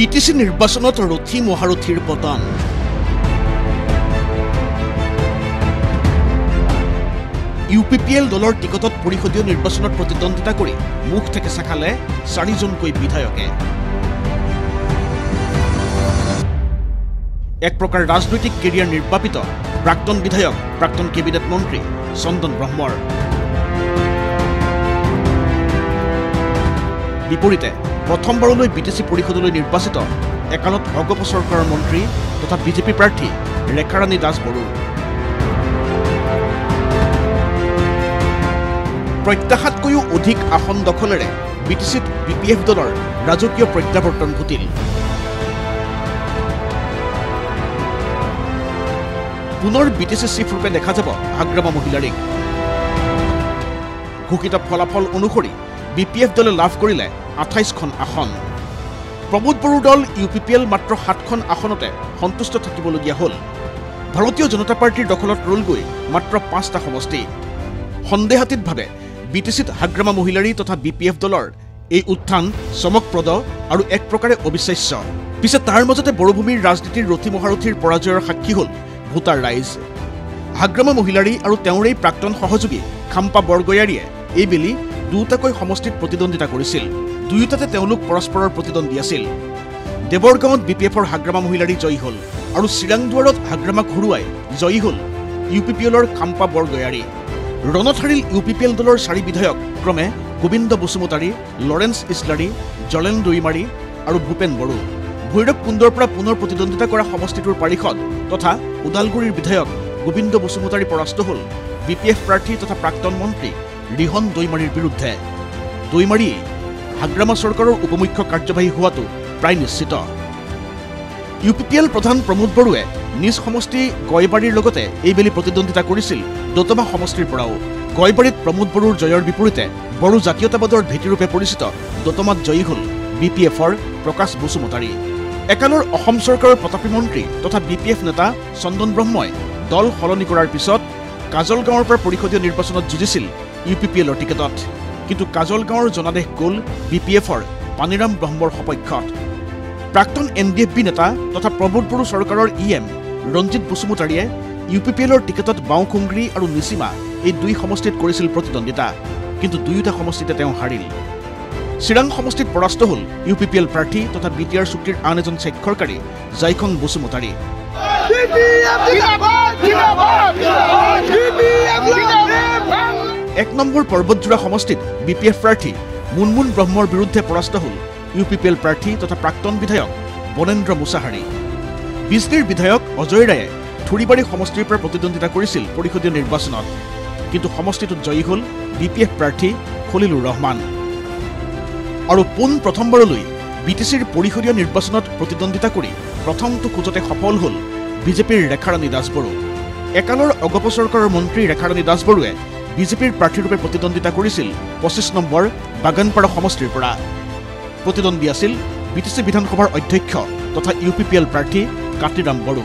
BTC নিৰ্বাচনত ৰথী মহাৰথীৰ পতন। UPPL দলৰ টিকটত পৰিষদীয় নিৰ্বাচনত প্ৰতিদ্বন্দ্বিতা কৰি মুখ থেকেচা খালে 4জনকৈ বিধায়কে। এক প্ৰকাৰ ৰাজনৈতিক কেৰিয়াৰ নিৰ্বাপিত প্ৰাক্তন বিধায়ক প্ৰাক্তন কেবিনেট মন্ত্ৰী চন্দন ব্ৰহ্মৰ। বিপৰীতে প্ৰথমবাৰলৈ বিটিসি পৰিষদলৈ নিৰ্বাচিত একালত অগপ চৰকাৰৰ মন্ত্ৰী তথা বিজেপি প্ৰাৰ্থী ৰেখাৰাণী দাস বড়ো। প্ৰত্যাশাতকৈও অধিক আসন দখলেৰে বিটিসিত বিপিএফ দলৰ ৰাজকীয় প্ৰত্যাৱৰ্তন ঘটিল। পুনৰ বিটিসি চিফ ৰূপে দেখা যাব হাগ্ৰামা মহিলাৰীক। ঘোষিত ফলাফল অনুসৰি বিপিএফ দলে লাভ কৰিলে 28খন আসন। প্ৰমোদ বড়োৰ দল ইউপিপিএল মাত্ৰ 7খন আসনতে সন্তুষ্ট থাকিবলগীয়া হ'ল। ভাৰতীয় জনতা পাৰ্টিৰ দখলত ৰলগৈ মাত্ৰ 5টা সমষ্টি। সন্দেহাতীতভাৱে বিটিসিত হাগ্ৰামা মহিলাৰী তথা বিপিএফ দলৰ এই উত্থান চমকপ্ৰদ আৰু এক প্ৰকাৰে অবিশ্বাস্য। পিছে তাৰ মাজতে বড়োভূমিৰ ৰাজনীতিৰ ৰথী মহাৰথীৰ পৰাজয়ৰ সাক্ষী হ'ল ভোটাৰ ৰাইজ। হাগ্ৰামা মহিলাৰী আৰু তেওঁৰেই প্ৰাক্তন সহযোগী খাম্পা বৰগয়াৰীয়ে এইবেলি দুটাকৈ সমষ্টিত প্ৰতিদ্বন্দ্বিতা কৰিছিল। দুয়োটাতে তেওঁলোক পৰস্পৰৰ প্ৰতিদ্বন্দ্বী আছিল। দেৱৰগাঁৱত বিপিএফৰ হাগ্ৰামা মহিলাৰী জয়ী হ'ল আৰু চিৰাংদুৱাৰত হাগ্ৰামাক হৰুৱাই জয়ী হ'ল ইউপিপিএলৰ খাম্পা বৰগয়াৰী। ৰণত হাৰিল ইউপিপিএল দলৰ 4 বিধায়ক ক্ৰমে গোবিন্দ বসুমতাৰী, লৰেন্স ইছলাৰী, জলেন দৈমাৰী আৰু ভূপেন বড়ো। ভৈৰৱকুণ্ডৰ পৰা পুনৰ প্ৰতিদ্বন্দ্বিতা কৰা সমষ্টিটোৰ পাৰিষদ তথা ওদালগুৰিৰ বিধায়ক গোবিন্দ বসুমতাৰী পৰাস্ত হ'ল বিপিএফ প্ৰাৰ্থী তথা প্ৰাক্তন মন্ত্ৰী ৰিহন দৈমাৰীৰ বিৰুদ্ধে। দৈমাৰীয়ে হাগ্ৰামা চৰকাৰৰ উপমুখ্য কাৰ্যবাহী হোৱাটো প্ৰায় নিশ্চিত। ইউপিপিএল প্ৰধান প্ৰমোদ বড়োৱে নিজ সমষ্টি গয়বাৰীৰ লগতে এইবেলি প্ৰতিদ্বন্দ্বিতা কৰিছিল দতমা সমষ্টিৰ পৰাও। গয়বাৰীত প্ৰমোদ বড়োৰ জয়ৰ বিপৰীতে বড়ো জাতীয়তাবাদৰ ভেটিৰূপে পৰিচিত দতমাত জয়ী হ'ল বিপিএফৰ প্ৰকাশ বসুমতাৰী। একালৰ অসম চৰকাৰৰ প্ৰতাপী মন্ত্ৰী তথা বিপিএফ নেতা চন্দন ব্ৰহ্মই দল সলনি কৰাৰ পিছত কাজলগাঁৱৰ পৰা পৰিষদীয় নিৰ্বাচনত যুঁজিছিল ইউপিপিএলৰ টিকেটত। কিন্তু কাজলগাঁৱৰ জনাদেশ গ'ল বিপিএফৰ পানীৰাম ব্ৰহ্মৰ সপক্ষত। প্ৰাক্তন এনডিএফবি নেতা তথা প্ৰমোদ বড়ো চৰকাৰৰ ইএম ৰঞ্জিত বসুমতাৰীয়ে ইউপিপিএলৰ টিকেটত বাওঁখুংগ্ৰী আৰু নিচিমা এই 2 সমষ্টিত কৰিছিল প্ৰতিদ্বন্দ্বিতা। কিন্তু দুয়োটা সমষ্টিতে তেওঁ হাৰিল। চিৰাং সমষ্টিত পৰাস্ত হ'ল ইউপিপিএল প্ৰাৰ্থী তথা বিটিআৰ চুক্তিৰ আন এজন স্বাক্ষৰকাৰী জাইখং বসুমতাৰী। 1 নম্বৰ পৰ্বতজোৰা সমষ্টিত বিপিএফ প্ৰাৰ্থী মুনমুন ব্ৰহ্মৰ বিৰুদ্ধে পৰাস্ত হ'ল ইউপিপিএল প্ৰাৰ্থী তথা প্ৰাক্তন বিধায়ক বনেন্দ্ৰ মুছাহাৰী। বিজনীৰ বিধায়ক অজয় ৰায়ে থুৰিবাৰী সমষ্টিৰ পৰা প্ৰতিদ্বন্দ্বিতা কৰিছিল পৰিষদীয় নিৰ্বাচনত। কিন্তু সমষ্টিটোত জয়ী হ'ল বিপিএফ প্ৰাৰ্থী খলিলুৰ ৰহমান। আৰু প্ৰথমবাৰলৈ বিটিসিৰ পৰিষদীয় নিৰ্বাচনত প্ৰতিদ্বন্দ্বিতা কৰি প্ৰথমটো খোজতে সফল হ'ল বিজেপিৰ ৰেখাৰাণী দাস বড়ো। একালৰ অগপ চৰকাৰৰ মন্ত্ৰী ৰেখাৰাণী দাস বড়োৱে বিজেপিৰ প্ৰাৰ্থীৰূপে প্ৰতিদ্বন্দ্বিতা কৰিছিল 25 নম্বৰ বাগানপাৰা সমষ্টিৰ পৰা। প্ৰতিদ্বন্দ্বী আছিল বিটিসি বিধানসভাৰ অধ্যক্ষ তথা ইউপিপিএল প্ৰাৰ্থী কাতিৰাম বড়ো।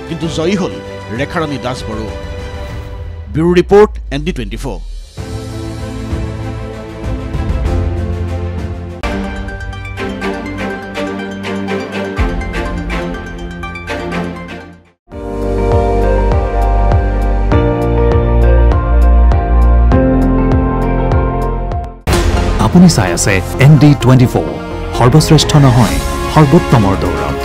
কিন্তু জয়ী হ'ল Rekharani Das Boro. Bureau report ND24। আপুনি চাই আছে ND24, সৰ্বশ্ৰেষ্ঠ নহয় সৰ্বোত্তমৰ দৌৰ।